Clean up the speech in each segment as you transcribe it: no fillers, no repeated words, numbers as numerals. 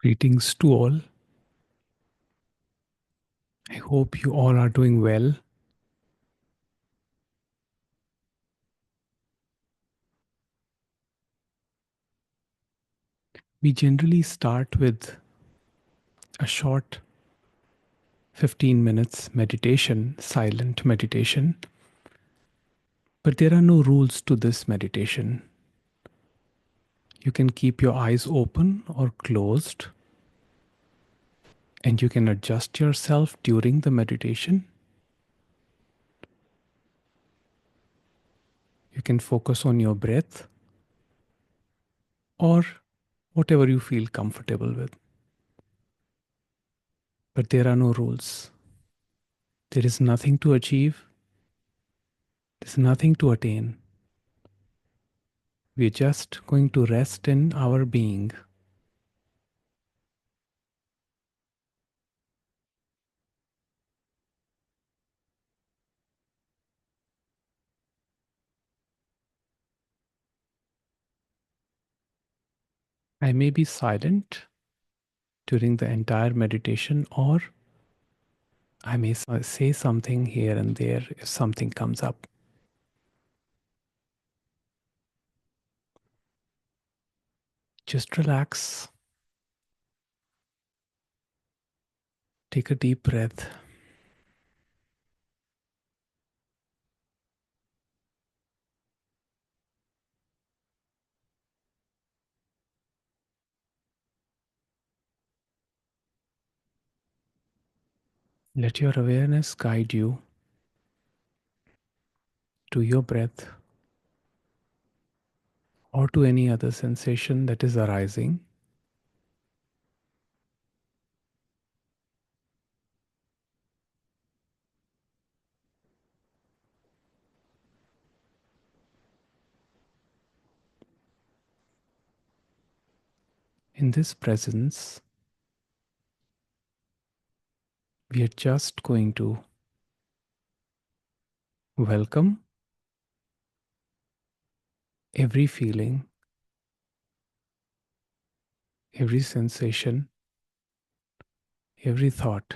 Greetings to all. I hope you all are doing well. We generally start with a short 15 minutes meditation, silent meditation, but there are no rules to this meditation. You can keep your eyes open or closed, and you can adjust yourself during the meditation. You can focus on your breath or whatever you feel comfortable with. But there are no rules. There is nothing to achieve, there's nothing to attain. We're just going to rest in our being. I may be silent during the entire meditation, or I may say something here and there if something comes up. Just relax, take a deep breath, let your awareness guide you to your breath or to any other sensation that is arising. In this presence, we are just going to welcome every feeling, every sensation, every thought.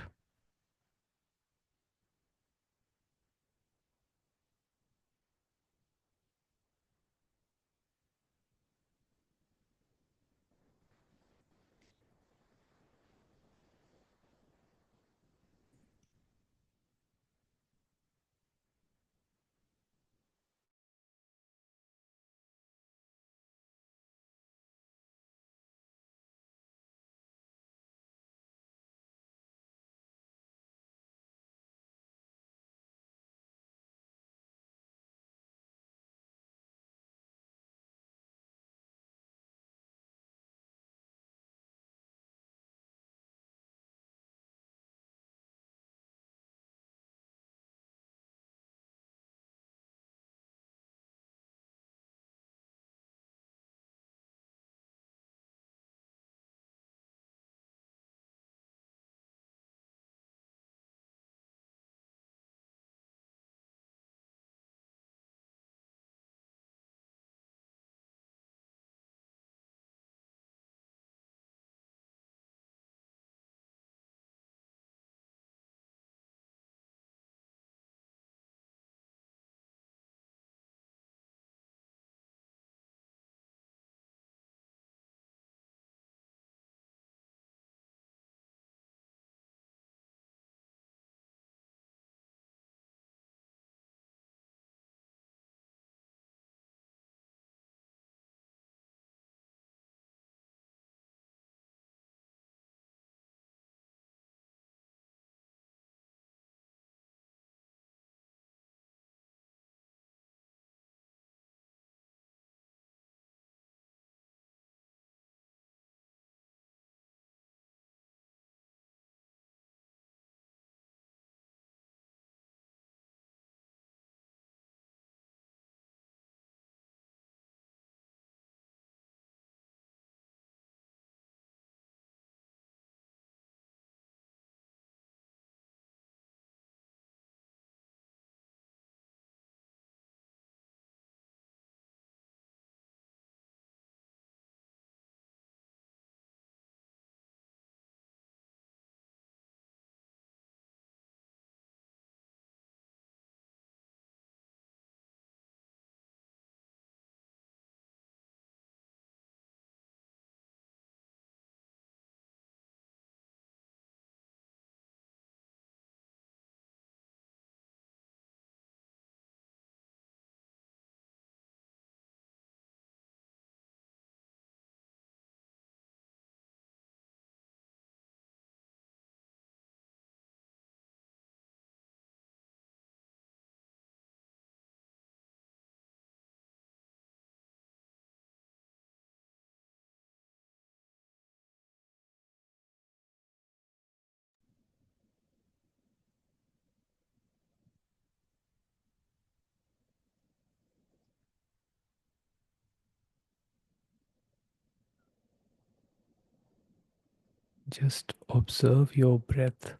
Just observe your breath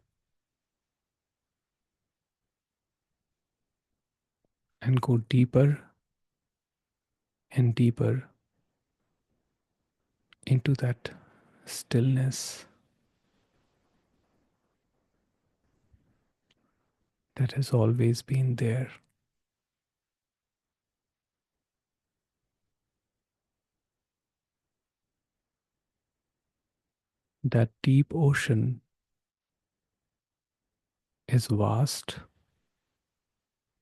and go deeper and deeper into that stillness that has always been there. That deep ocean is vast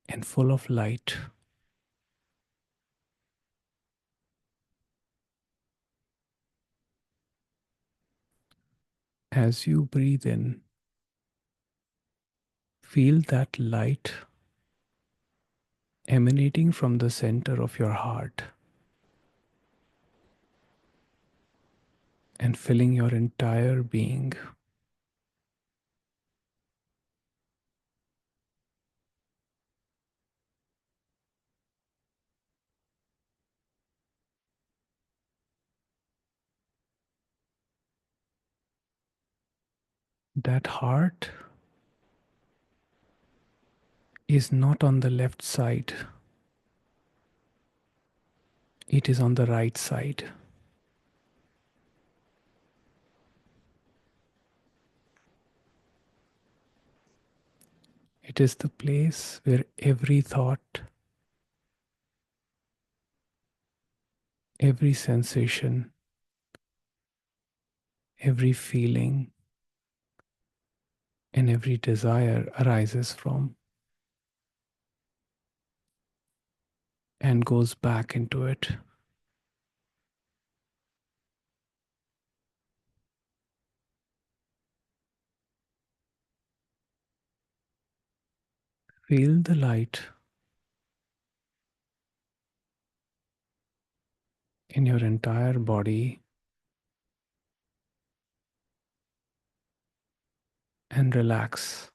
and full of light. As you breathe in, feel that light emanating from the center of your heart and filling your entire being. That heart is not on the left side, it is on the right side. It is the place where every thought, every sensation, every feeling, and every desire arises from and goes back into it. Feel the light in your entire body and relax.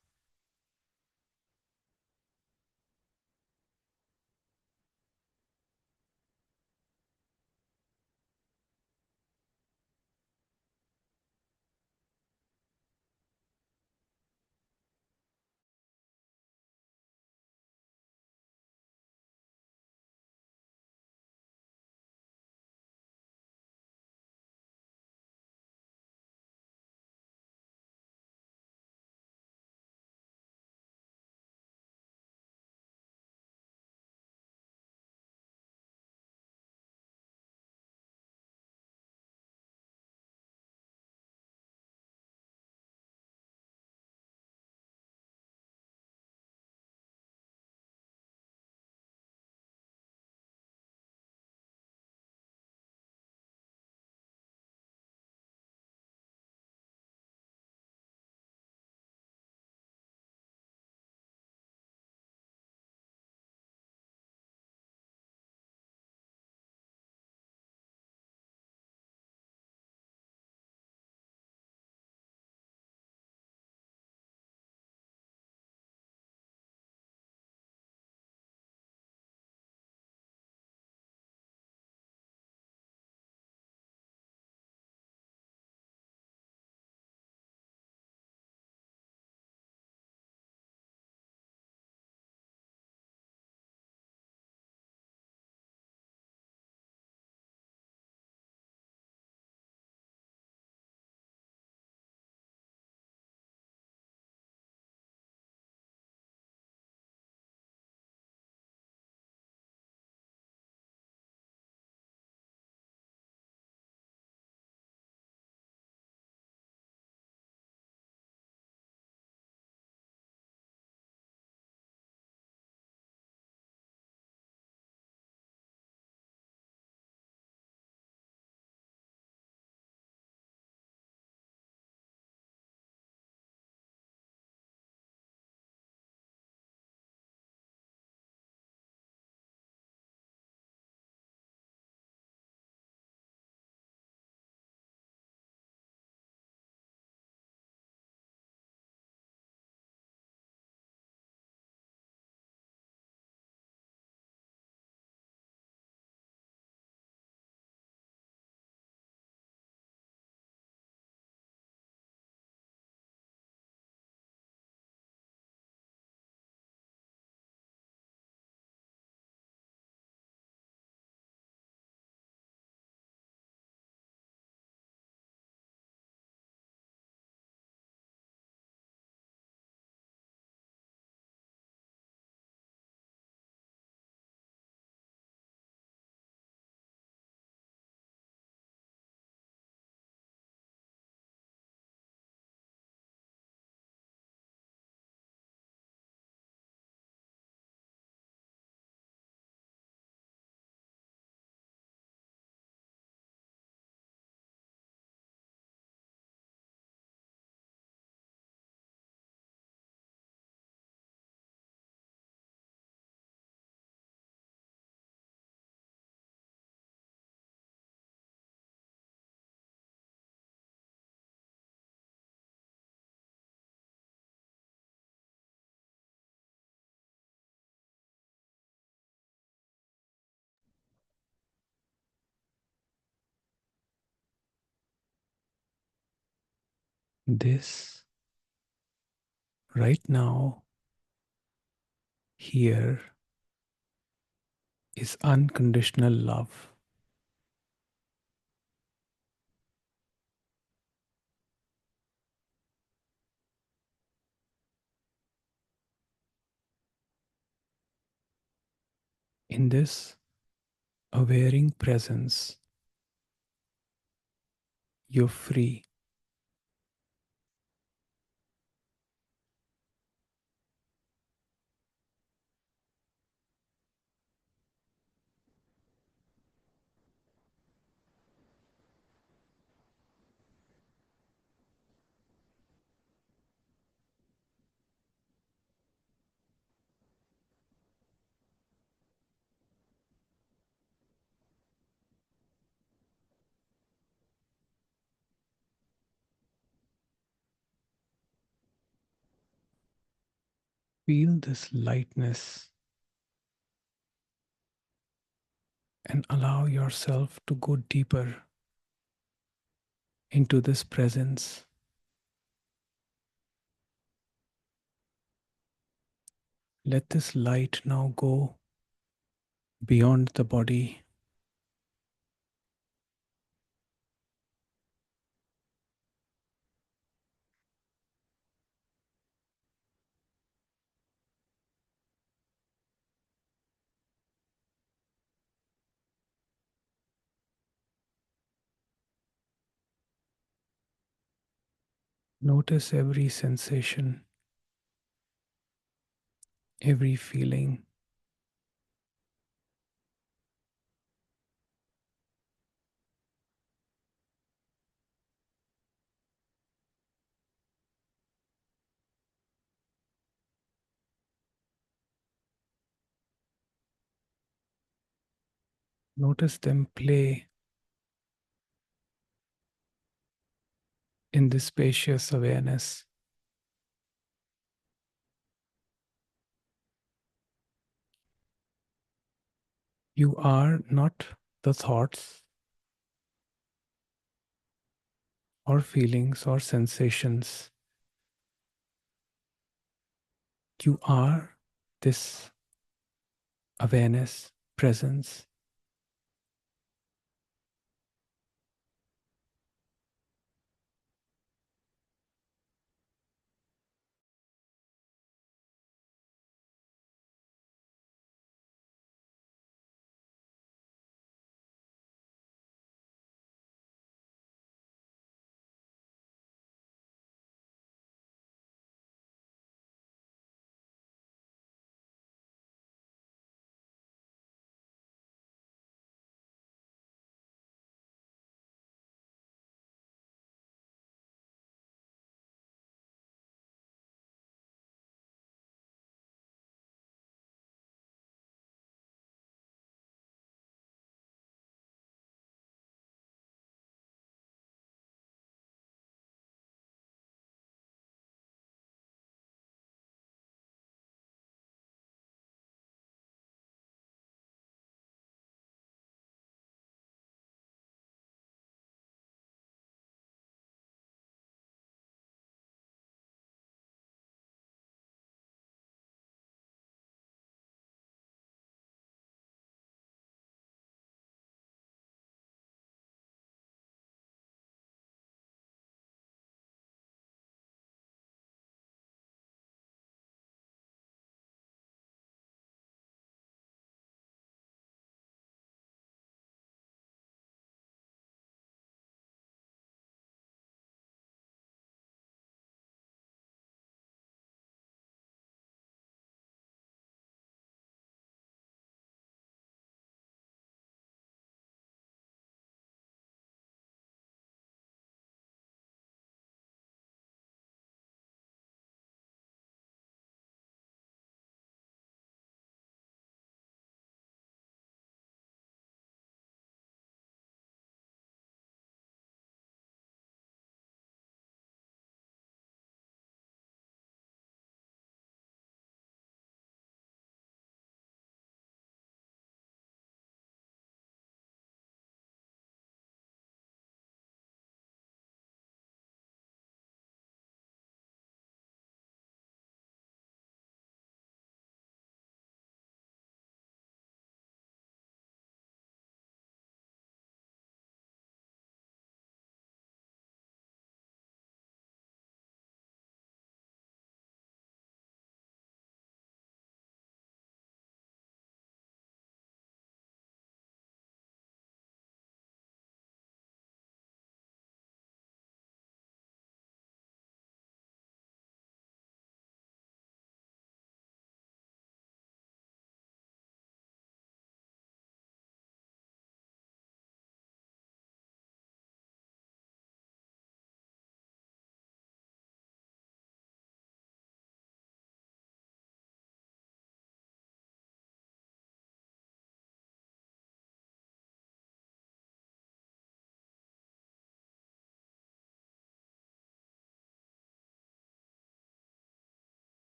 This, right now, here, is unconditional love. In this awareing presence, you're free. Feel this lightness and allow yourself to go deeper into this presence. Let this light now go beyond the body. Notice every sensation, every feeling. Notice them play in this spacious awareness. You are not the thoughts or feelings or sensations. You are this awareness, presence.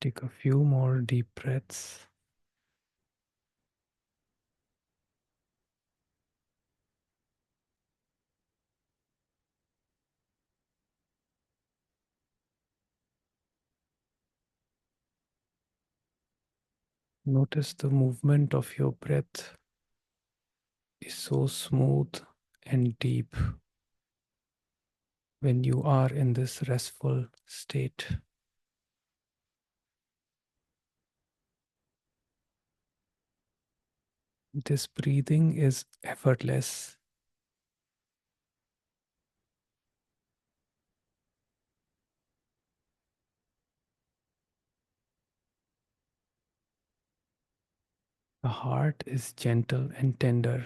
Take a few more deep breaths. Notice the movement of your breath is so smooth and deep when you are in this restful state. This breathing is effortless. The heart is gentle and tender.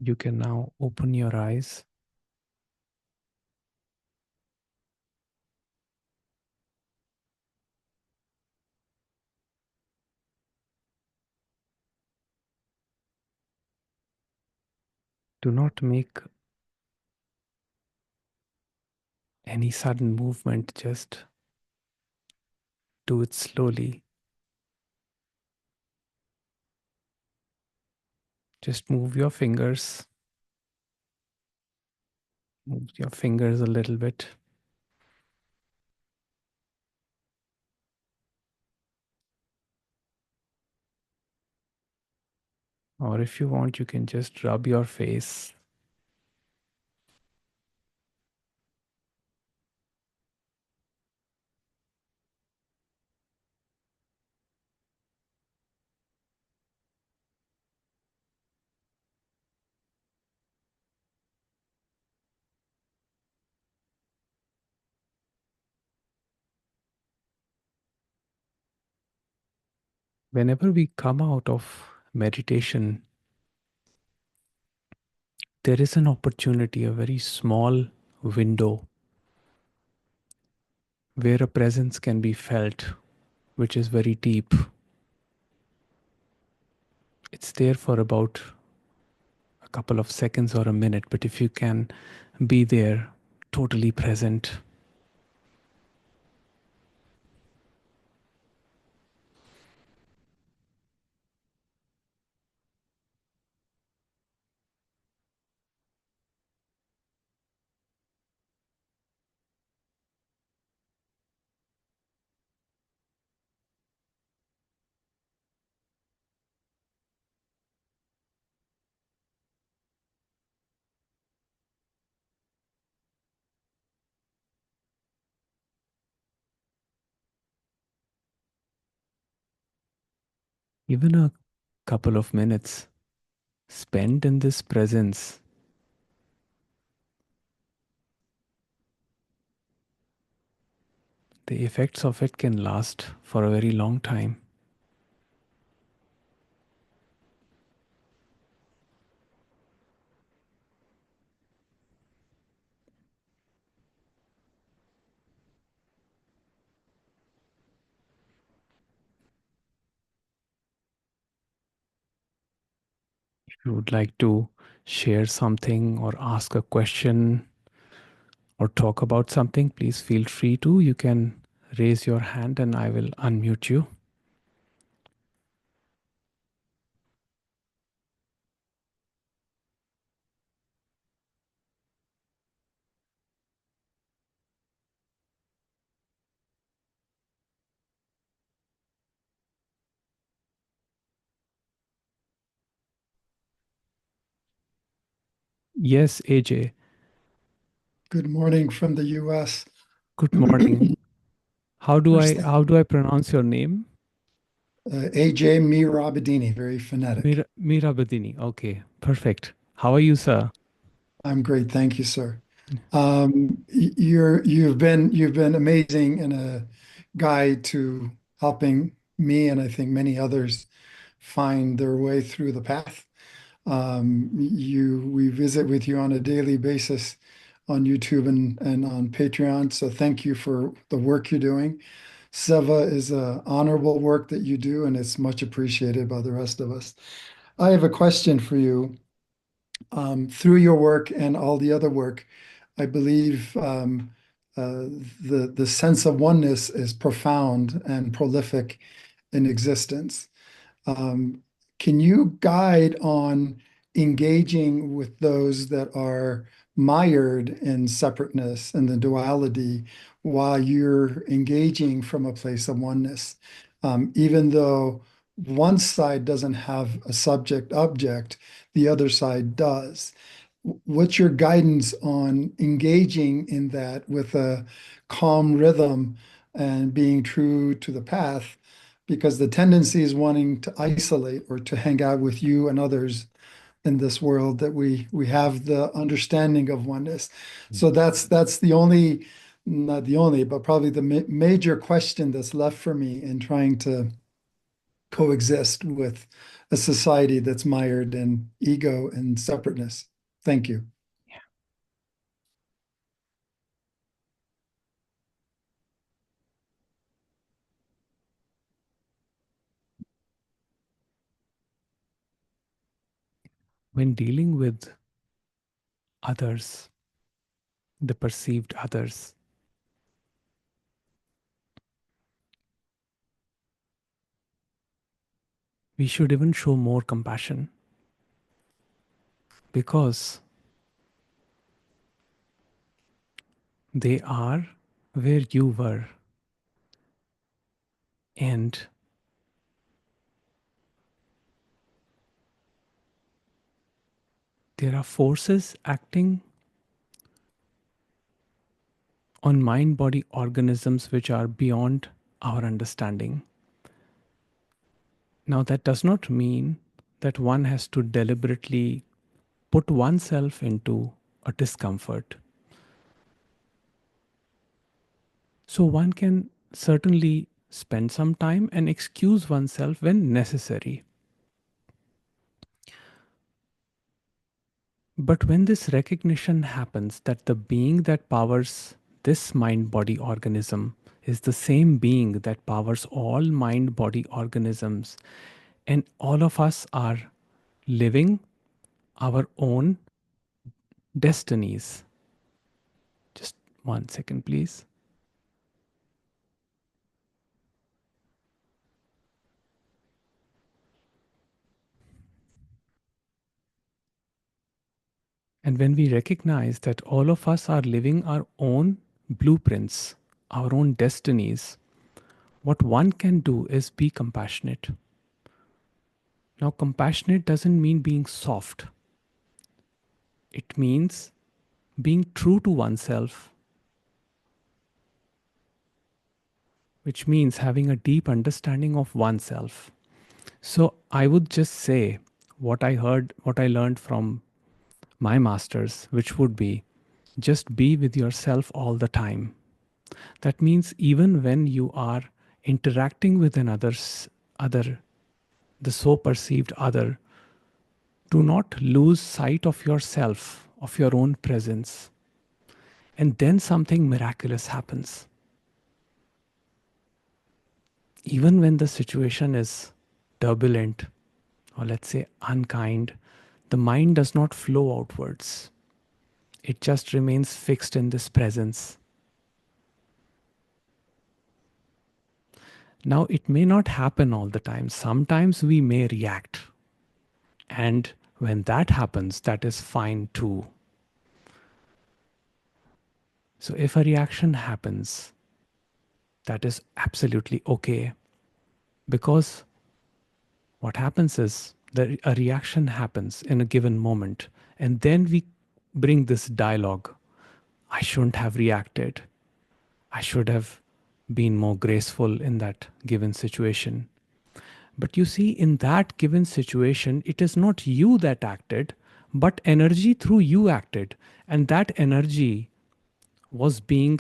You can now open your eyes. Do not make any sudden movement, just do it slowly. Just move your fingers. Move your fingers a little bit. Or if you want, you can just rub your face. Whenever we come out of meditation, there is an opportunity, a very small window where a presence can be felt, which is very deep. It's there for about a couple of seconds or a minute, but if you can be there, totally present, even a couple of minutes spent in this presence, the effects of it can last for a very long time. If you would like to share something or ask a question or talk about something, please feel free to. You can raise your hand and I will unmute you. Yes, AJ. Good morning from the US. Good morning. How do First I thing, how do I pronounce your name? AJ Mirabedini, very phonetic. Mira Badini. Okay, perfect. How are you, sir? I'm great, thank you, sir. You've been amazing and a guide to helping me and I think many others find their way through the path. We visit with you on a daily basis on YouTube and on Patreon. So thank you for the work you're doing. Seva is a honorable work that you do, and it's much appreciated by the rest of us. I have a question for you. Through your work and all the other work, I believe the sense of oneness is profound and prolific in existence. Um, can you guide on engaging with those that are mired in separateness and the duality while you're engaging from a place of oneness? Even though one side doesn't have a subject object, the other side does. What's your guidance on engaging in that with a calm rhythm and being true to the path? Because the tendency is wanting to isolate or to hang out with you and others in this world that we have the understanding of oneness. So that's the only, not the only, but probably the major question that's left for me in trying to coexist with a society that's mired in ego and separateness. Thank you. Yeah. When dealing with others, the perceived others, we should even show more compassion because they are where you were, and there are forces acting on mind body organisms which are beyond our understanding. Now, that does not mean that one has to deliberately put oneself into a discomfort. So, one can certainly spend some time and excuse oneself when necessary. But when this recognition happens that the being that powers this mind body organism is the same being that powers all mind body organisms, and all of us are living our own destinies. Just 1 second, please. And when we recognize that all of us are living our own blueprints, our own destinies, what one can do is be compassionate. Now, compassionate doesn't mean being soft, it means being true to oneself, which means having a deep understanding of oneself. So, I would just say what I heard, what I learned from my masters, which would be just be with yourself all the time. That means even when you are interacting with other, the so perceived other, do not lose sight of yourself, of your own presence. And then something miraculous happens. Even when the situation is turbulent, or let's say unkind, the mind does not flow outwards. It just remains fixed in this presence. Now, it may not happen all the time. Sometimes we may react. And when that happens, that is fine too. So, if a reaction happens, that is absolutely okay. Because what happens is that a reaction happens in a given moment. And then we bring this dialogue. I shouldn't have reacted. I should have been more graceful in that given situation. But you see, in that given situation, it is not you that acted, but energy through you acted. And that energy was being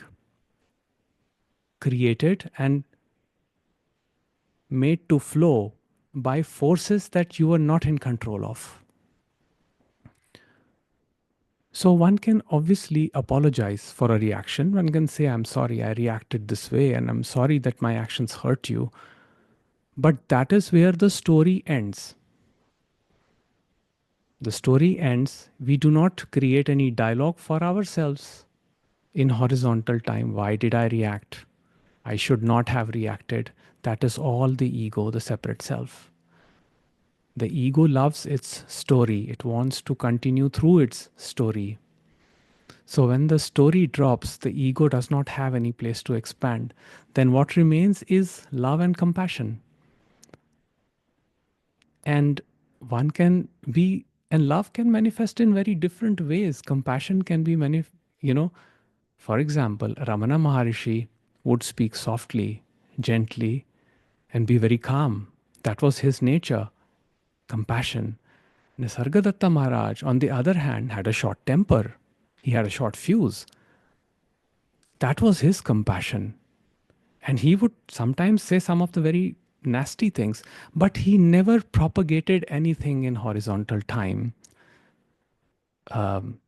created and made to flow by forces that you were not in control of. So one can obviously apologize for a reaction. One can say, I'm sorry, I reacted this way, and I'm sorry that my actions hurt you. But that is where the story ends. The story ends. We do not create any dialogue for ourselves in horizontal time. Why did I react? I should not have reacted. That is all the ego, the separate self. The ego loves its story. It wants to continue through its story. So when the story drops, the ego does not have any place to expand. Then what remains is love and compassion. And one can be, and love can manifest in very different ways. Compassion can be you know, for example, Ramana Maharishi would speak softly, gently, and be very calm. That was his nature, compassion. Nisargadatta Maharaj, on the other hand, had a short temper. He had a short fuse. That was his compassion. And he would sometimes say some of the very nasty things, but he never propagated anything in horizontal time. Um,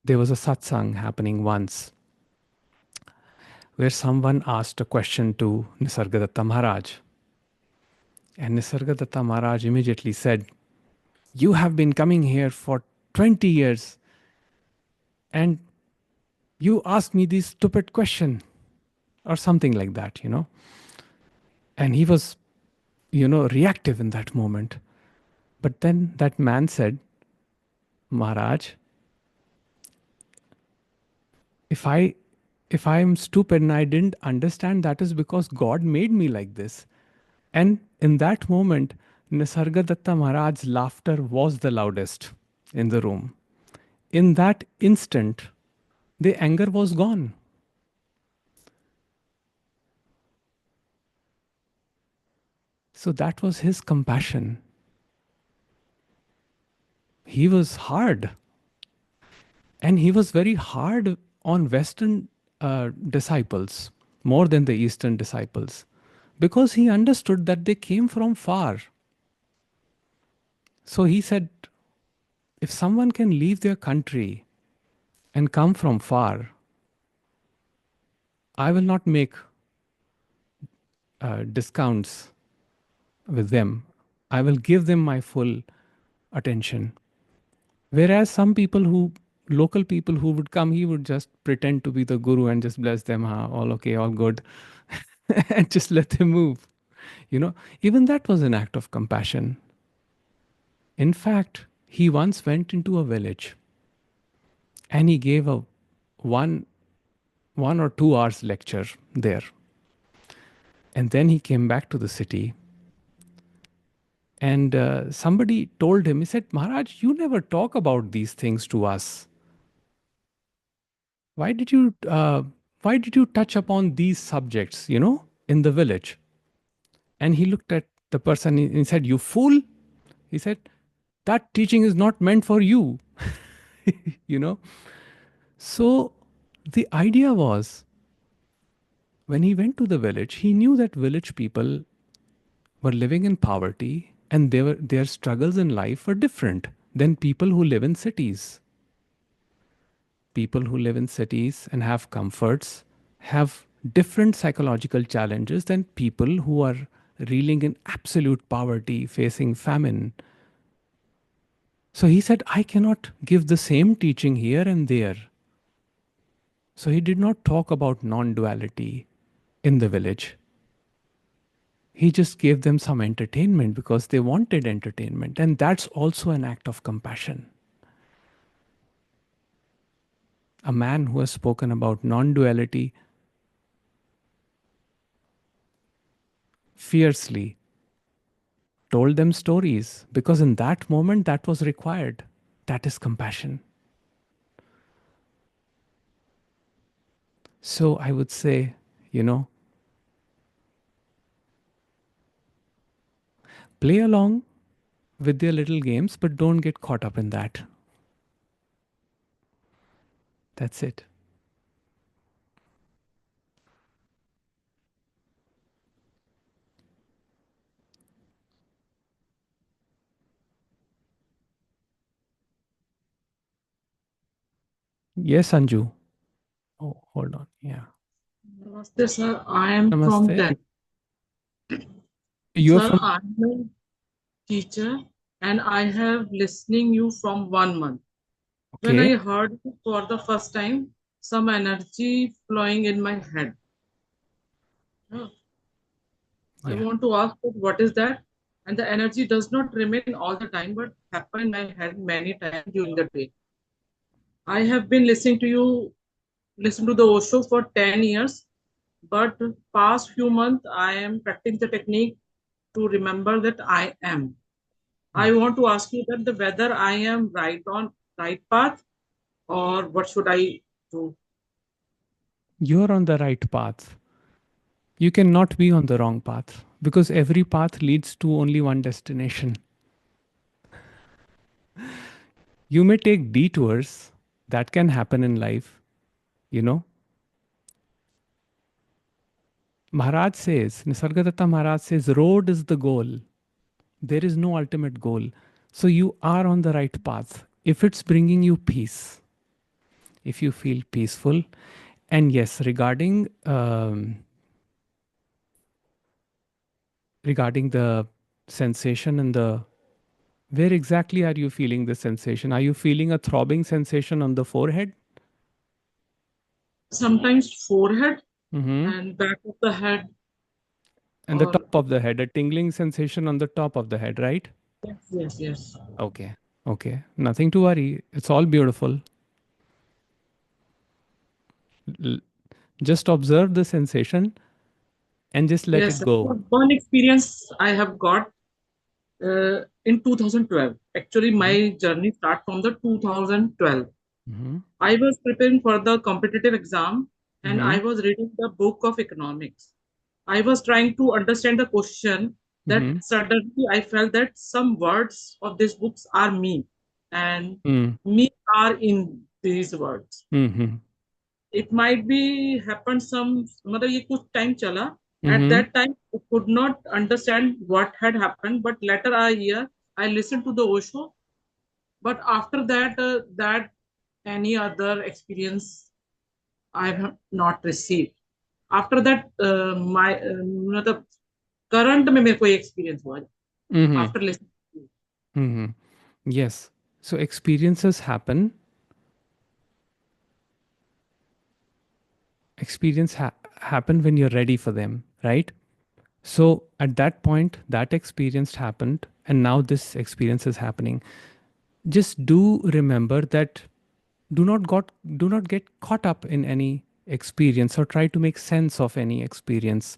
there was a satsang happening once where someone asked a question to Nisargadatta Maharaj. And Nisargadatta Maharaj immediately said, "You have been coming here for 20 years and you ask me this stupid question," or something like that. And he was, reactive in that moment. But then that man said, "Maharaj, if I if I am stupid and I didn't understand, that is because God made me like this." And in that moment, Nisargadatta Maharaj's laughter was the loudest in the room. In that instant, the anger was gone. So that was his compassion. He was hard. And he was very hard on Western disciples more than the Eastern disciples because he understood that they came from far. So he said, if someone can leave their country and come from far, I will not make discounts with them. I will give them my full attention. Whereas local people who would come, he would just pretend to be the guru and just bless them, all okay, all good, and just let them move. Even that was an act of compassion. In fact, he once went into a village and he gave a one 1 or 2 hours lecture there. And then he came back to the city and somebody told him, he said, "Maharaj, you never talk about these things to us. Why did you touch upon these subjects, in the village?" And he looked at the person and he said, "You fool." He said, "That teaching is not meant for you." you know So the idea was, when he went to the village, he knew that village people were living in poverty and their struggles in life were different than people who live in cities. People who live in cities and have comforts have different psychological challenges than people who are reeling in absolute poverty, facing famine. So he said, I cannot give the same teaching here and there. So he did not talk about non-duality in the village. He just gave them some entertainment because they wanted entertainment. And that's also an act of compassion. A man who has spoken about non-duality fiercely told them stories because in that moment that was required. That is compassion. So I would say, play along with their little games, but don't get caught up in that. That's it. Yes, Anju. Oh, hold on. Yeah. Namaste, sir. I am from Namaste. Delhi. You're Sir, from. I am a teacher and I have listening you from 1 month. When Okay. I heard you for the first time, some energy flowing in my head. Yeah. I Yeah. want to ask that what is that? And the energy does not remain all the time, but happen in my head many times during the day. I have been listen to the Osho for 10 years, but past few months I am practicing the technique to remember that I am. I Mm. want to ask you that the whether I am right path or what should I do? You're on the right path. You cannot be on the wrong path because every path leads to only one destination. You may take detours, that can happen in life, you know. Maharaj says, Nisargadatta Maharaj says, road is the goal. There is no ultimate goal. So you are on the right path. If it's bringing you peace, if you feel peaceful, and yes, regarding the sensation and the where exactly are you feeling the sensation? Are you feeling a throbbing sensation on the forehead? Sometimes forehead Mm-hmm. and back of the head And the or top of the head, a tingling sensation on the top of the head, right? yes. Okay. Okay. Nothing to worry. It's all beautiful. L- just observe the sensation and just let Yes, it go. one experience I have got in 2012. Actually, Mm-hmm. my journey start from the 2012. Mm-hmm. I was preparing for the competitive exam and Mm-hmm. I was reading the book of economics. I was trying to understand the question that Mm-hmm. suddenly I felt that some words of these books are me and Mm-hmm. me are in these words. Mm-hmm. It might be happened some मतलब ये कुछ time चला. At Mm-hmm. that time I could not understand what had happened, but later I hear I listened to the Osho. But after that that any other experience I have not received. After that my मतलब current में मेरे को experience हुआ Mm-hmm. after listening to you. Mm-hmm. Yes. So experiences happen. Happen when you're ready for them, right? So at that point, that experience happened, and now this experience is happening. Just do remember that do not get caught up in any experience or try to make sense of any experience.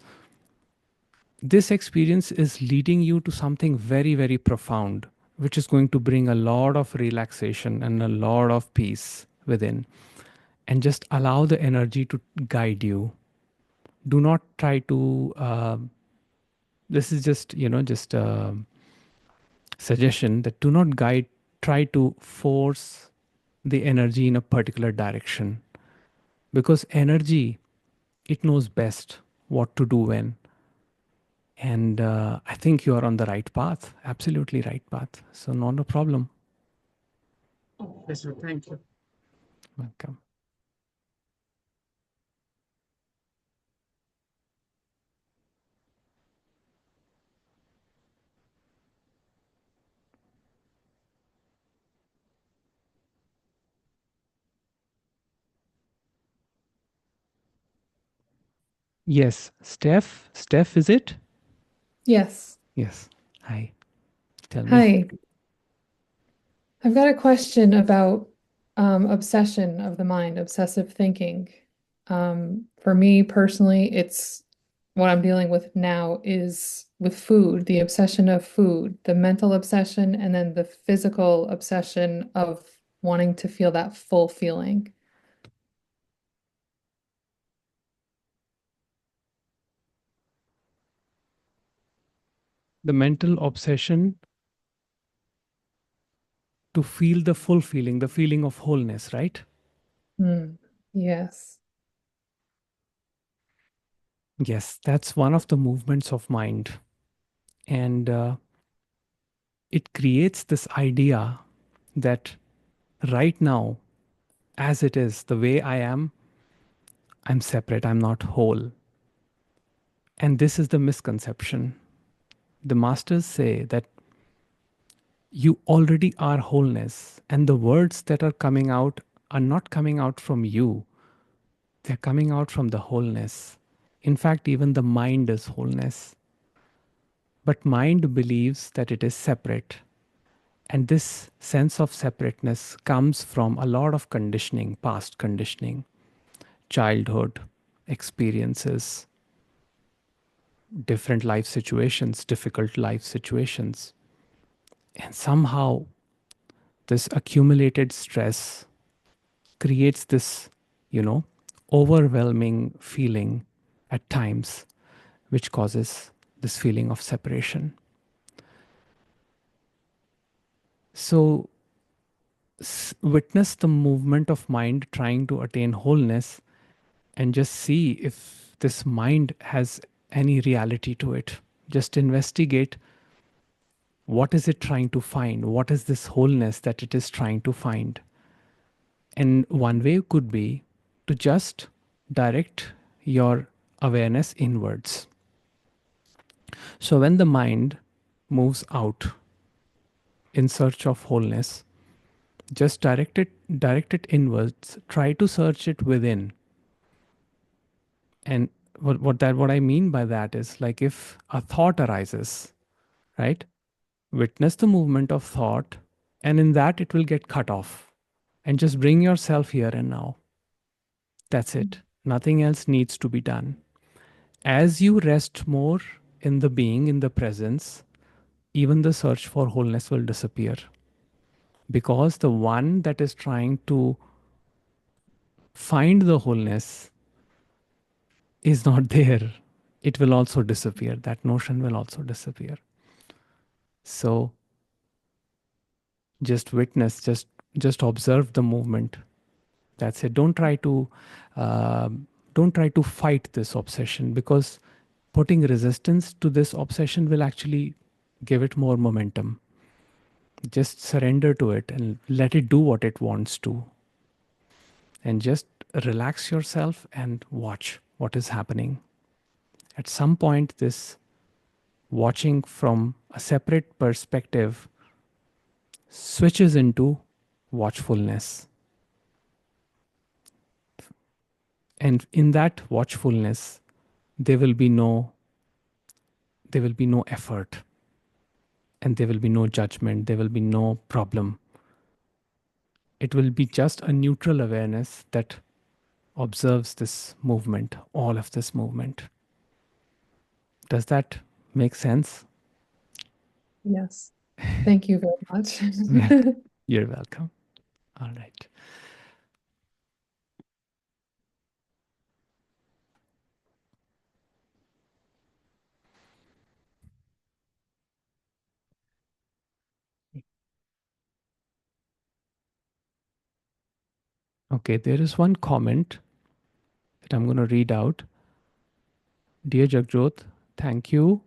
This experience is leading you to something very, very profound, which is going to bring a lot of relaxation and a lot of peace within. And just allow the energy to guide you. Do not try to this is just just a suggestion that do not guide try to force the energy in a particular direction, because energy, it knows best what to do when. And I think you are on the right path, absolutely right path, so not a problem. Okay, sir, thank you. Welcome. Yes, Steph, is it? Yes. Yes. Hi. Tell me. Hi. I've got a question about obsession of the mind, obsessive thinking. For me personally, it's what I'm dealing with now is with food, the obsession of food, the mental obsession, and then the physical obsession of wanting to feel that full feeling. The mental obsession to feel the full feeling, the feeling of wholeness, right? Yes. Yes, that's one of the movements of mind. And it creates this idea that right now, as it is, the way I am, I'm separate, I'm not whole. And this is the misconception. The masters say that you already are wholeness, and the words that are coming out are not coming out from you, they're coming out from the wholeness. In fact, even the mind is wholeness. But mind believes that it is separate. And this sense of separateness comes from a lot of conditioning, past conditioning, childhood experiences, different life situations, difficult life situations. And somehow, this accumulated stress creates this, you know, overwhelming feeling at times, which causes this feeling of separation. So, witness the movement of mind trying to attain wholeness and just see if this mind has any reality to it. Just investigate, what is it trying to find? What is this wholeness that it is trying to find? And one way could be to just direct your awareness inwards. So when the mind moves out in search of wholeness, just direct it inwards. Try to search it within. And what I mean by that is, like, if a thought arises, right? Witness the movement of thought, and in that it will get cut off. And just bring yourself here and now. That's it. Nothing else needs to be done. As you rest more in the being, in the presence, even the search for wholeness will disappear. Because the one that is trying to find the wholeness is not there. It will also disappear. That notion will also disappear. So just witness, just observe the movement. That's it. Uh, don't try to fight this obsession, because putting resistance to this obsession will actually give it more momentum. Just surrender to it and let it do what it wants to. And just relax yourself and watch what is happening. At some point, this watching from a separate perspective switches into watchfulness. And in that watchfulness, there will be no effort, and there will be no judgment, there will be no problem. It will be just a neutral awareness that observes this movement, all of this movement. Does that make sense? Yes. Thank you very much. You're welcome. All right. Okay, there is one comment that I'm going to read out. Dear Jagjot, thank you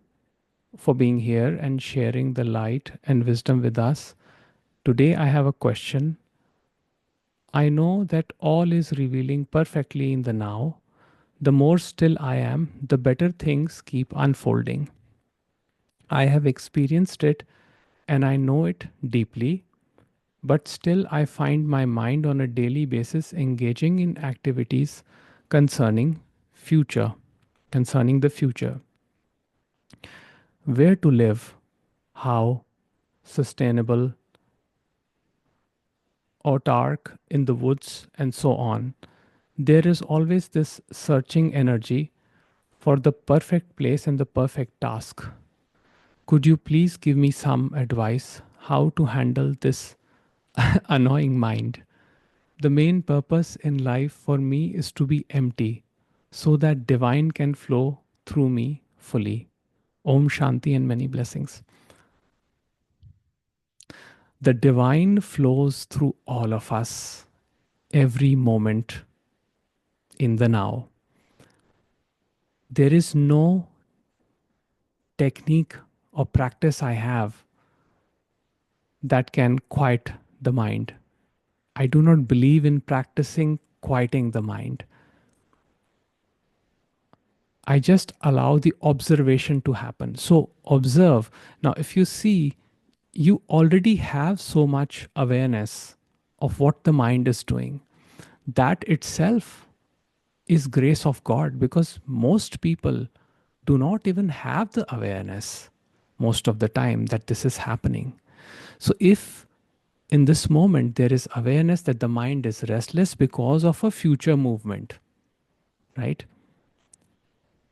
for being here and sharing the light and wisdom with us. Today I have a question. I know that all is revealing perfectly in the now. The more still I am, the better things keep unfolding. I have experienced it and I know it deeply, but still I find my mind on a daily basis engaging in activities concerning future, concerning the future. Where to live, how, sustainable, autark, in the woods, and so on. There is always this searching energy for the perfect place and the perfect task. Could you please give me some advice how to handle this annoying mind? The main purpose in life for me is to be empty so that divine can flow through me fully. Om Shanti and many blessings. The divine flows through all of us every moment in the now. There is no technique or practice I have that can quiet the mind. I do not believe in practicing quieting the mind. I just allow the observation to happen. So observe. Now, if you see, you already have so much awareness of what the mind is doing. That itself is grace of God, because most people do not even have the awareness most of the time that this is happening. So if in this moment there is awareness that the mind is restless because of a future movement, right?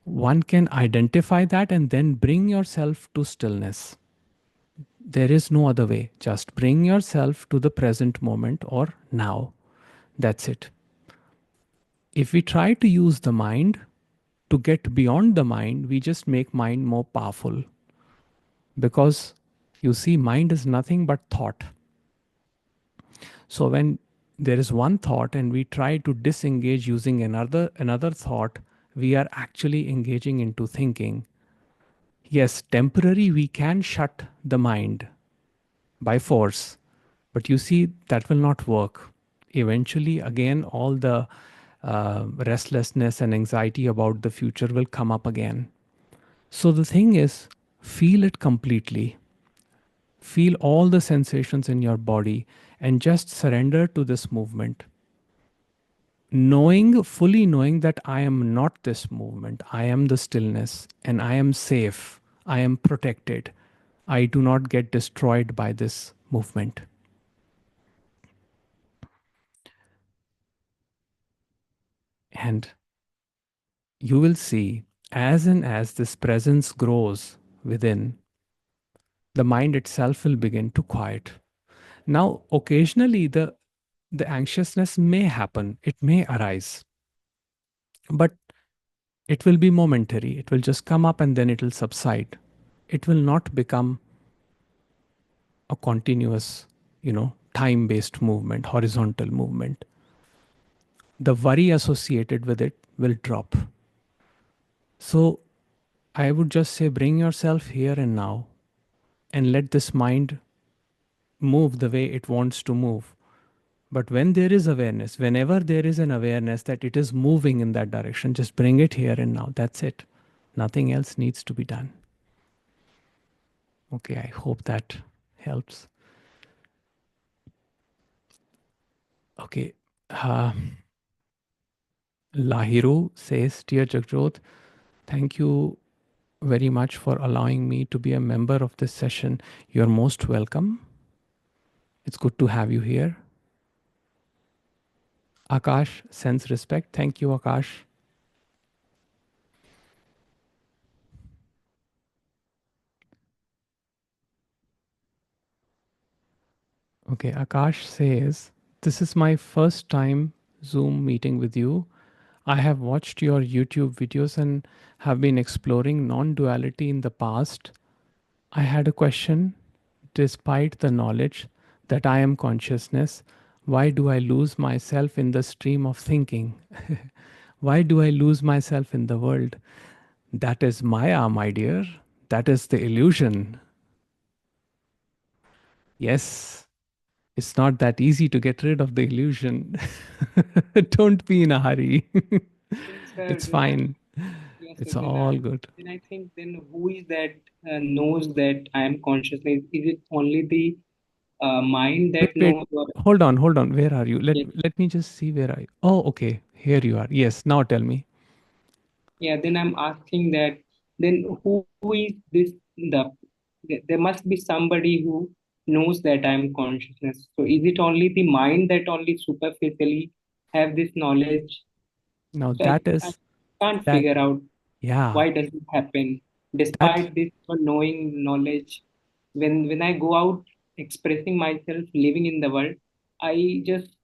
One can identify that and then bring yourself to stillness. There is no other way. Just bring yourself to the present moment or now. That's it. If we try to use the mind to get beyond the mind, we just make mind more powerful. Because you see, mind is nothing but thought. So when there is one thought and we try to disengage using another thought, we are actually engaging into thinking. Yes, temporary we can shut the mind by force, but you see that will not work. Eventually, again, all the restlessness and anxiety about the future will come up again. So the thing is, feel it completely. Feel all the sensations in your body and just surrender to this movement. Fully knowing that I am not this movement, I am the stillness and I am safe, I am protected. I do not get destroyed by this movement. And you will see, as and as this presence grows within, the mind itself will begin to quiet. Now, occasionally, the anxiousness may happen, it may arise, but it will be momentary. It will just come up and then it will subside. It will not become a continuous, time based movement, horizontal movement. The worry associated with it will drop. So, I would just say bring yourself here and now and let this mind move the way it wants to move. But when there is awareness, whenever there is an awareness that it is moving in that direction, just bring it here and now. That's it. Nothing else needs to be done. Okay, I hope that helps. Okay. Lahiru says, Dear Jagjot, thank you very much for allowing me to be a member of this session. You're most welcome. It's good to have you here. Akash sends respect. Thank you, Akash. Okay, Akash says, This is my first time Zoom meeting with you. I have watched your YouTube videos and have been exploring non duality in the past. I had a question. Despite the knowledge that I am consciousness, why do I lose myself in the stream of thinking? Why do I lose myself in the world? That is Maya, my dear. That is the illusion. Yes, it's not that easy to get rid of the illusion. Don't be in a hurry. Sir, It's fine. yes, It's sir, all good. then I think then who is that knows that I am consciousness? Is it only the mind Wait, that wait. knows? Or Hold on. Where are you? yes, Let me just see where I. Oh, okay. Here you are. Yes. Now tell me. yeah. Then I'm asking that. Then who is this? There must be somebody who knows that I am consciousness. So is it only the mind that only superficially have this knowledge? Now So that I is can't that. figure out Yeah. why does it happen That. despite this knowing knowledge. When I go out expressing myself, living in the world, I just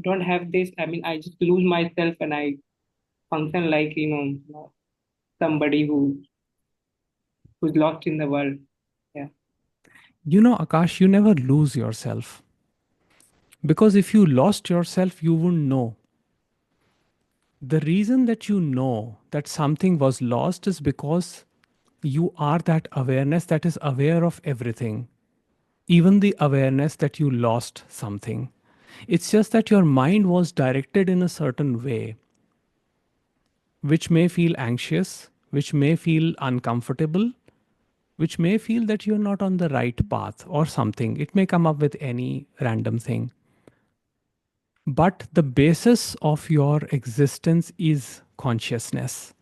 don't have this. I mean, I just lose myself and I function like somebody who's lost in the world. Yeah. You know, Akash, you never lose yourself. Because if you lost yourself, you wouldn't know. The reason that you know that something was lost is because you are that awareness that is aware of everything, even the awareness that you lost something. It's just that your mind was directed in a certain way, which may feel anxious, which may feel uncomfortable, which may feel that you're not on the right path or something. It may come up with any random thing. But the basis of your existence is consciousness.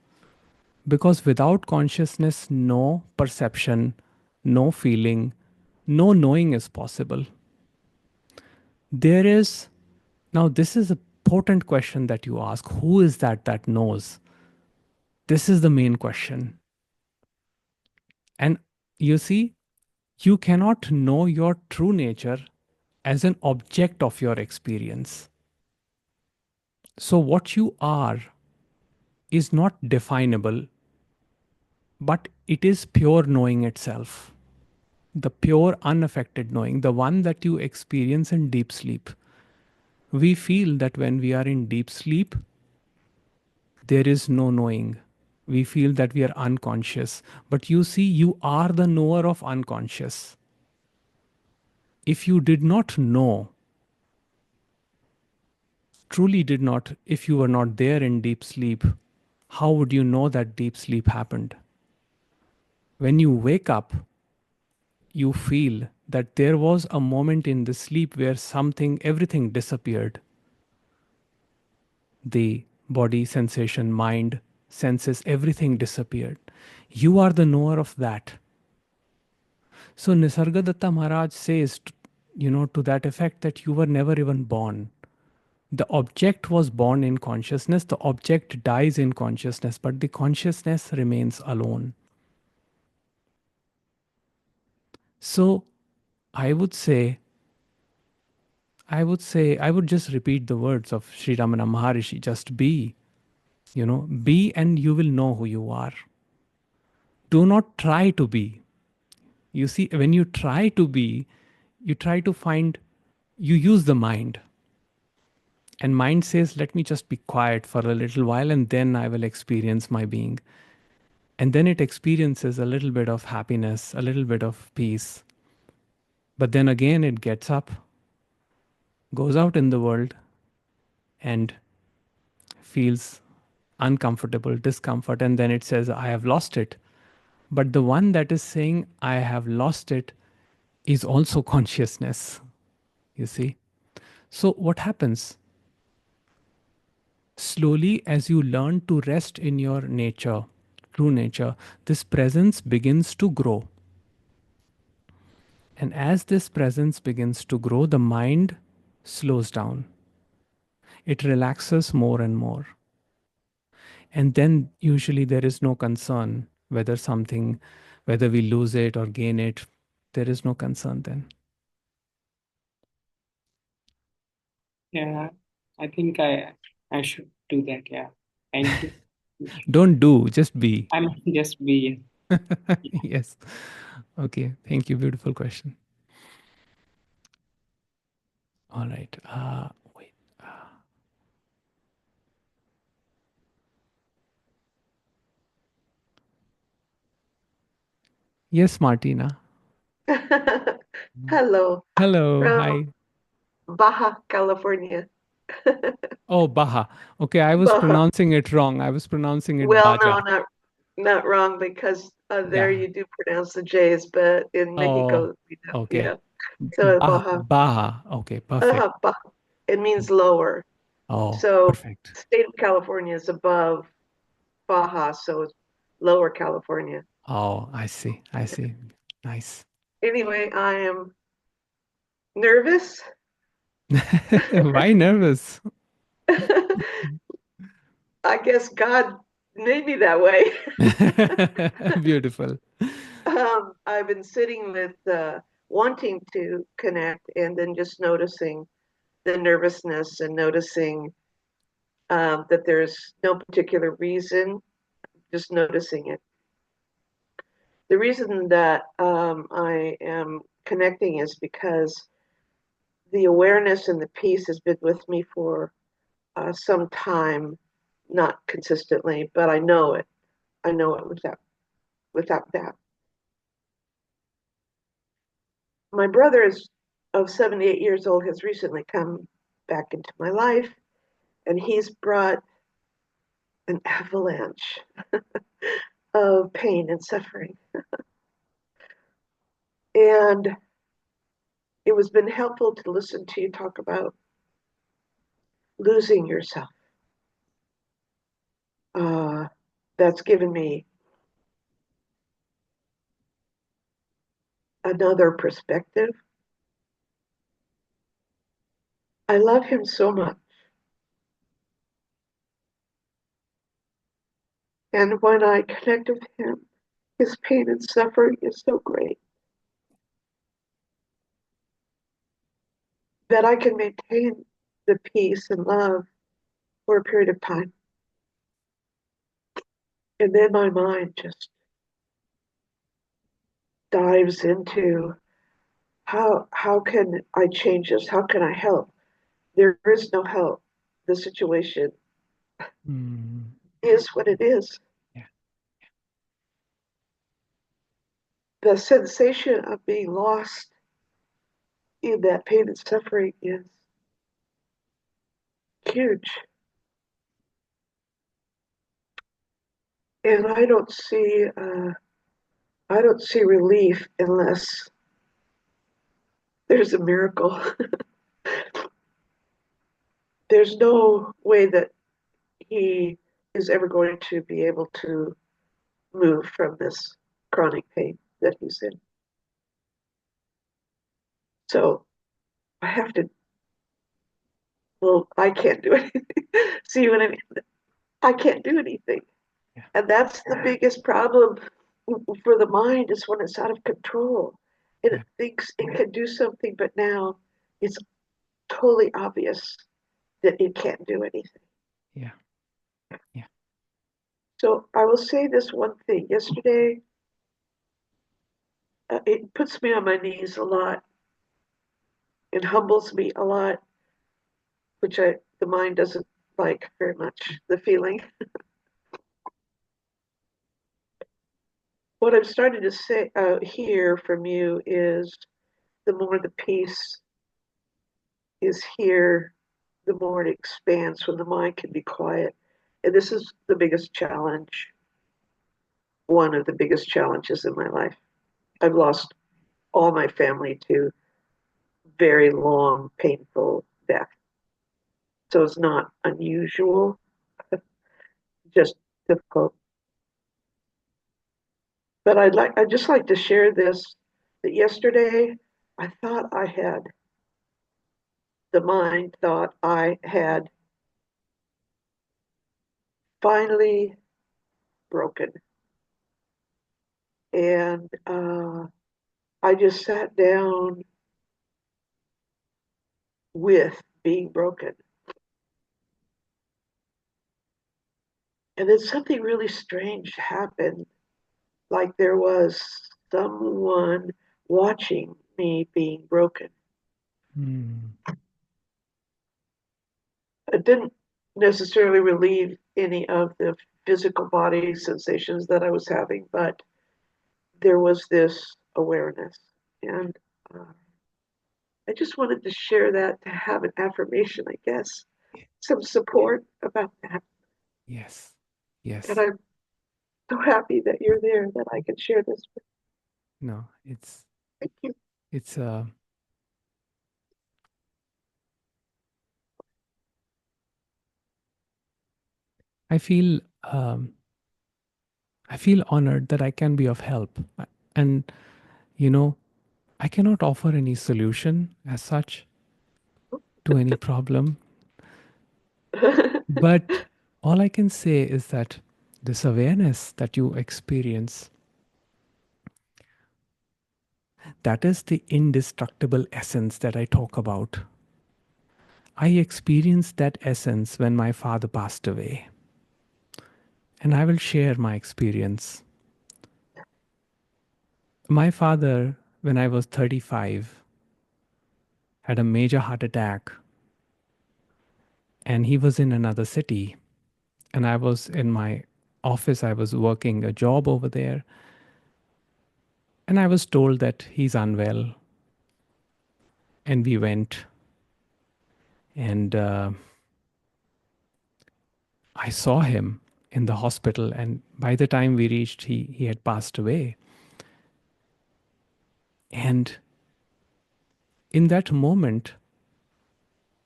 Because without consciousness, no perception, no feeling, no knowing is possible. There is, now, this is a potent question that you ask, who is that that knows? This is the main question. And you see, you cannot know your true nature as an object of your experience. So, what you are is not definable, but it is pure knowing itself. The pure, unaffected knowing, the one that you experience in deep sleep. We feel that when we are in deep sleep, there is no knowing. We feel that we are unconscious. But you see, you are the knower of unconscious. If you did not know, truly did not, if you were not there in deep sleep, how would you know that deep sleep happened? When you wake up, you feel that there was a moment in the sleep where everything disappeared. The body, sensation, mind, senses, everything disappeared. You are the knower of that. So Nisargadatta Maharaj says, to that effect that you were never even born. The object was born in consciousness, the object dies in consciousness, but the consciousness remains alone. So I would just repeat the words of Sri Ramana Maharishi, just be, be and you will know who you are. Do not try to be. You see, when you try to be, you try to find, you use the mind. And mind says, let me just be quiet for a little while and then I will experience my being. And then it experiences a little bit of happiness, a little bit of peace. But then again, it gets up, goes out in the world, and feels uncomfortable, discomfort. And then it says, I have lost it. But the one that is saying, I have lost it, is also consciousness. You see? So, what happens? Slowly, as you learn to rest in your nature, true nature, this presence begins to grow. And as this presence begins to grow, the mind slows down. It relaxes more and more. And then usually there is no concern whether we lose it or gain it. There is no concern then. Yeah, I think I should do that. Yeah. Thank you. Don't do, just be. I'm just being. Yes. Okay. Thank you. Beautiful question. All right. Wait. Yes, Martina. Hello, Hello. from Hi. Baja California. Oh, Baja. Okay, I was Baja. pronouncing it wrong. I was pronouncing it Well, Baja. no, not wrong because there Yeah. you do pronounce the J's, but in Oh, Mexico, we don't. okay. Yeah. So Baja. Baja, Baja. Okay, perfect. Baja, it means lower. Oh, So perfect. state of California is above Baja, so it's lower California. Oh, I see. I see. Nice. Anyway, I am nervous. Why nervous? I guess God made me that way. Beautiful. I've been sitting with wanting to connect and then just noticing the nervousness and noticing that there's no particular reason, just noticing it. The reason that I am connecting is because the awareness and the peace has been with me for some time, not consistently, but I know it. I know it without doubt. My brother is of 78 years old, has recently come back into my life, and he's brought an avalanche of pain and suffering. And it has been helpful to listen to you talk about losing yourself. That's given me another perspective. I love him so much. And when I connect with him, his pain and suffering is so great that I can maintain the peace and love for a period of time. And then my mind just dives into how can I change this? How can I help? There is no help. The situation is what it is. Yeah. The sensation of being lost in that pain and suffering is huge. And I don't see relief unless there's a miracle. There's no way that he is ever going to be able to move from this chronic pain that he's in. So I have to, well, I can't do anything. See what I mean? I can't do anything. Yeah. And that's the biggest problem for the mind, is when it's out of control. And it thinks it can do something, but now it's totally obvious that it can't do anything. Yeah. Yeah. So I will say this one thing. Yesterday, it puts me on my knees a lot. It humbles me a lot, which the mind doesn't like very much, the feeling. What I'm starting to say, hear from you is the more the peace is here, the more it expands when the mind can be quiet. And this is the biggest challenge, one of the biggest challenges in my life. I've lost all my family to very long, painful death. So it's not unusual, just difficult. But I'd just like to share this, that yesterday the mind thought I had finally broken. And I just sat down with being broken. And then something really strange happened, like there was someone watching me being broken. It didn't necessarily relieve any of the physical body sensations that I was having, but there was this awareness. And I just wanted to share that, to have an affirmation, I guess, some support about that. Yes. Yes. And I'm so happy that you're there, that I can share this with you. No, Thank you. It's I feel honored that I can be of help. And I cannot offer any solution as such to any problem. But all I can say is that this awareness that you experience, that is the indestructible essence that I talk about. I experienced that essence when my father passed away. And I will share my experience. My father when I was 35, had a major heart attack, and he was in another city, and I was in my office. I was working a job over there, and I was told that he's unwell. And we went, and I saw him in the hospital, and by the time we reached, he had passed away. And in that moment,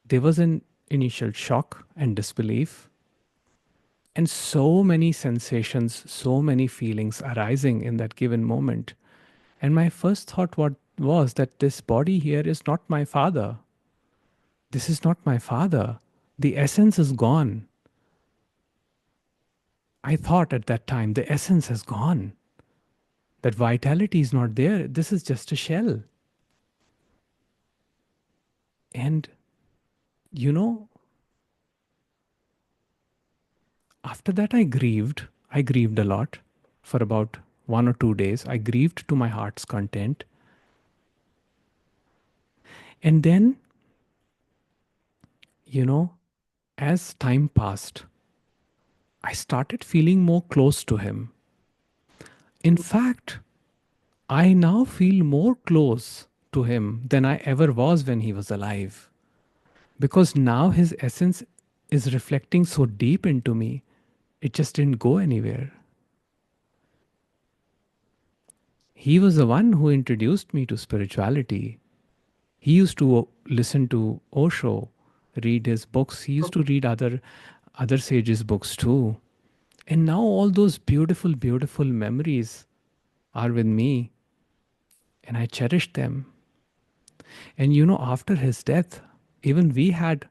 there was an initial shock and disbelief, and so many sensations, so many feelings arising in that given moment. And my first thought was that this body here is not my father. This is not my father. The essence is gone. I thought at that time, the essence has gone. That vitality is not there. This is just a shell. And, you know, after that, I grieved. I grieved a lot for about 1 or 2 days. I grieved to my heart's content. And then, you know, as time passed, I started feeling more close to him. In fact, I now feel more close to him than I ever was when he was alive. Because now his essence is reflecting so deep into me, it just didn't go anywhere. He was the one who introduced me to spirituality. He used to listen to Osho, read his books. He used to read other sages' books too. And now all those beautiful, beautiful memories are with me, and I cherish them. And you know, after his death, even we had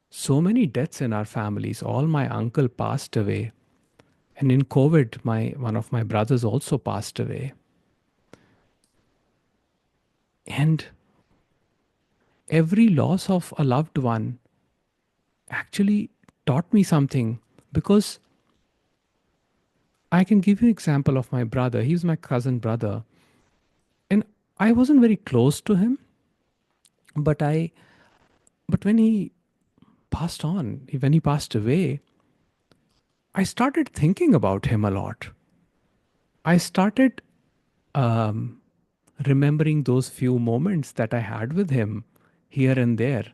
so many deaths in our families. All my uncle passed away. And in COVID, one of my brothers also passed away. And every loss of a loved one actually taught me something, because I can give you an example of my brother. He's my cousin brother. And I wasn't very close to him, but when he passed on, when he passed away, I started thinking about him a lot. I started remembering those few moments that I had with him here and there.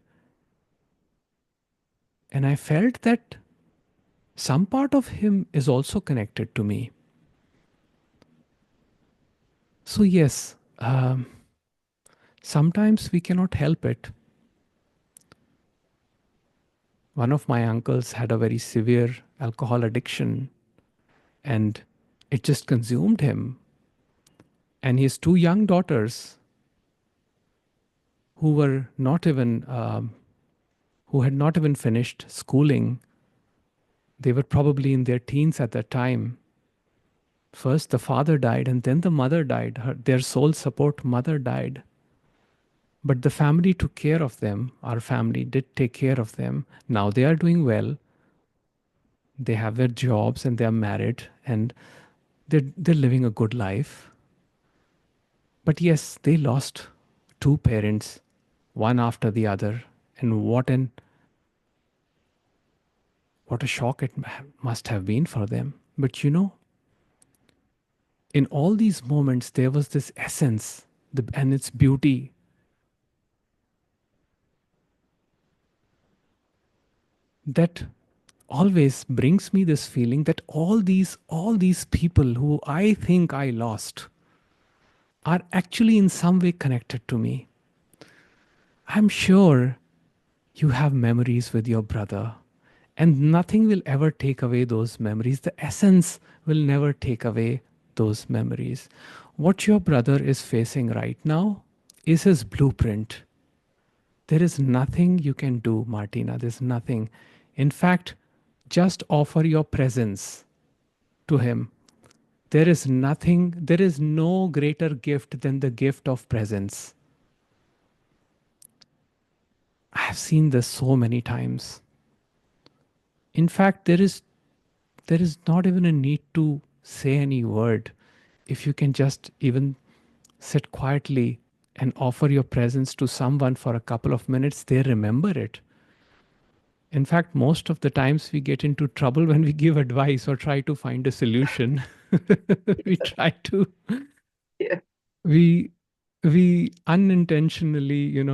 And I felt that some part of him is also connected to me. So, yes, sometimes we cannot help it. One of my uncles had a very severe alcohol addiction, and it just consumed him. And his two young daughters, who were not even, who had not even finished schooling, they were probably in their teens at that time. First, the father died, and then the mother died. Their sole support mother died. But the family took care of them. Our family did take care of them. Now they are doing well. They have their jobs and they are married, and they're living a good life. But yes, they lost two parents, one after the other. And what a shock it must have been for them. But you know, in all these moments, there was this essence and its beauty that always brings me this feeling that all these people who I think I lost are actually in some way connected to me. I'm sure you have memories with your brother, and nothing will ever take away those memories. The essence will never take away those memories. What your brother is facing right now is his blueprint. There is nothing you can do, Martina. There's nothing. In fact, just offer your presence to him. There is nothing, there is no greater gift than the gift of presence. I have seen this so many times. In fact, there is not even a need to say any word. If you can just even sit quietly and offer your presence to someone for a couple of minutes, they remember it. In fact, most of the times we get into trouble when we give advice or try to find a solution. We try to, Yeah. we unintentionally,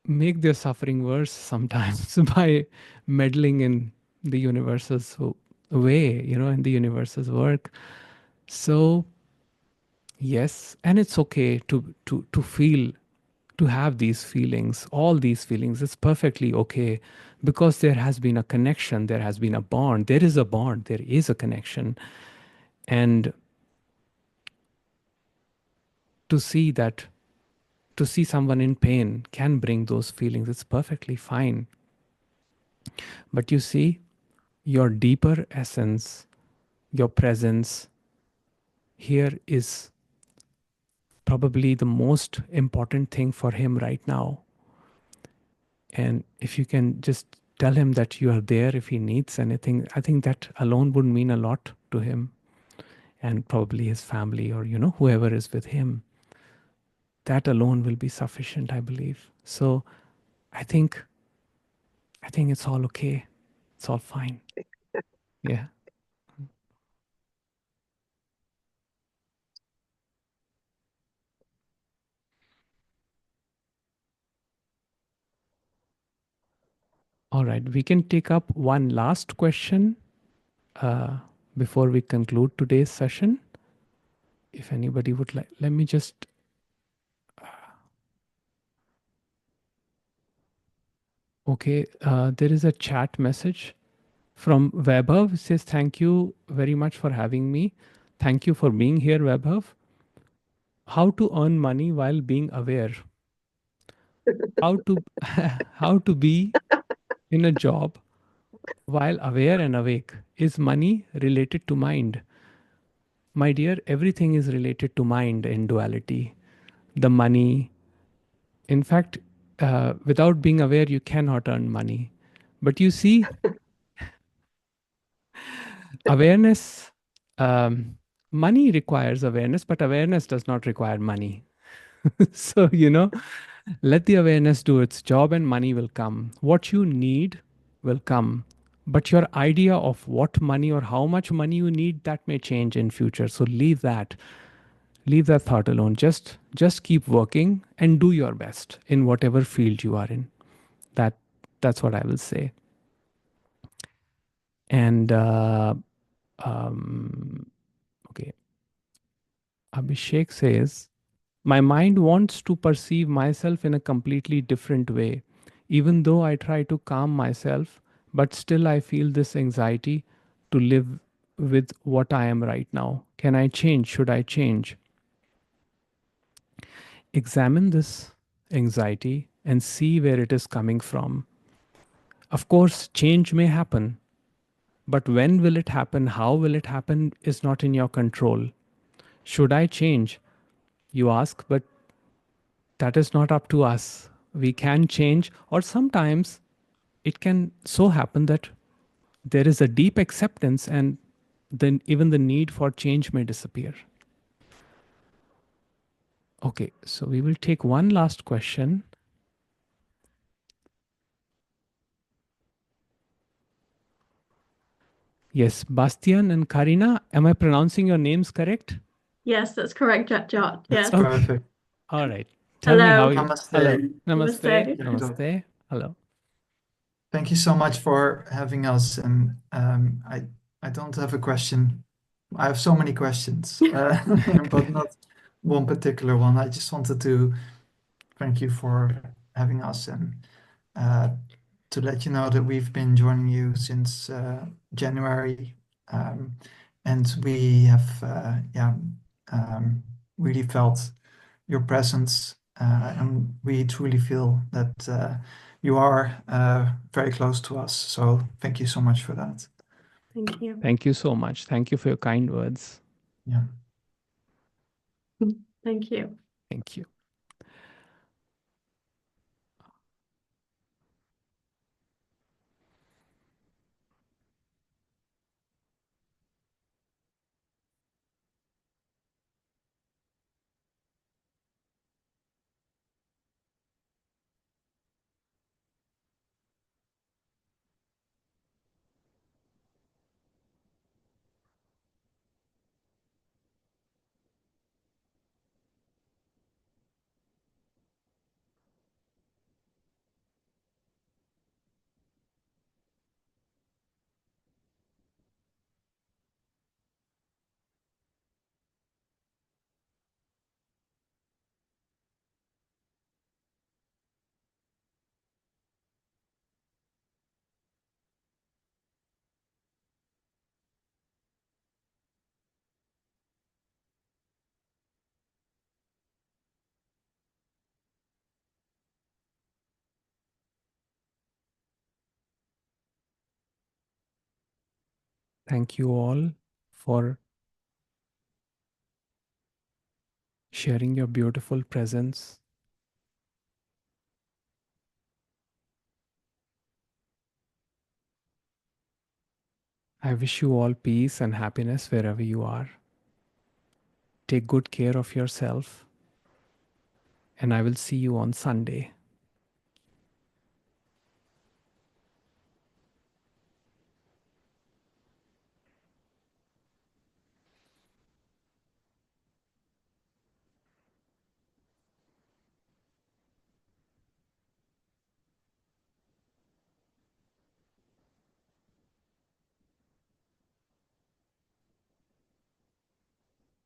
make their suffering worse sometimes by meddling in the universe's way, in the universe's work. So yes, and it's okay to feel, to have these feelings, all these feelings. It's perfectly okay, because there has been a connection, there has been a bond, there is a bond, there is a connection. And to see that, to see someone in pain can bring those feelings. It's perfectly fine. But you see, your deeper essence, your presence here is probably the most important thing for him right now. And if you can just tell him that you are there if he needs anything, I think that alone would mean a lot to him, and probably his family, or whoever is with him. That alone will be sufficient, I believe. So I think it's all okay. It's all fine. Yeah. All right. We can take up one last question before we conclude today's session. If anybody would like, let me just. Okay. There is a chat message from Vaibhav. It says, thank you very much for having me. Thank you for being here, Vaibhav. How to earn money while being aware? How to how to be in a job while aware and awake? Is money related to mind? My dear, everything is related to mind in duality. The money, in fact, without being aware, you cannot earn money. But you see, awareness, money requires awareness, but awareness does not require money. So, let the awareness do its job and money will come. What you need will come. But your idea of what money or how much money you need, that may change in future. So leave that. Leave that thought alone. Just keep working and do your best in whatever field you are in. That's what I will say. And okay, Abhishek says, my mind wants to perceive myself in a completely different way. Even though I try to calm myself, but still I feel this anxiety to live with what I am right now. Can I change? Should I change? Examine this anxiety and see where it is coming from. Of course, change may happen, but when will it happen? How will it happen is not in your control. Should I change? You ask, but that is not up to us. We can change, or sometimes it can so happen that there is a deep acceptance, and then even the need for change may disappear. Okay, so we will take one last question. Yes, Bastian and Karina, am I pronouncing your names correct? Yes, that's correct, Jagjot. That's Yes. Okay. perfect. All right. Tell me how you. Namaste. Hello. Namaste. Namaste. Namaste. Hello. Thank you so much for having us. And I don't have a question. I have so many questions, but not one particular one. I just wanted to thank you for having us, and to let you know that we've been joining you since January, and we have really felt your presence, and we truly feel that you are very close to us. So thank you so much for that. Thank you. Thank you so much. Thank you for your kind words. Yeah. Thank you. Thank you. Thank you all for sharing your beautiful presence. I wish you all peace and happiness wherever you are. Take good care of yourself, and I will see you on Sunday.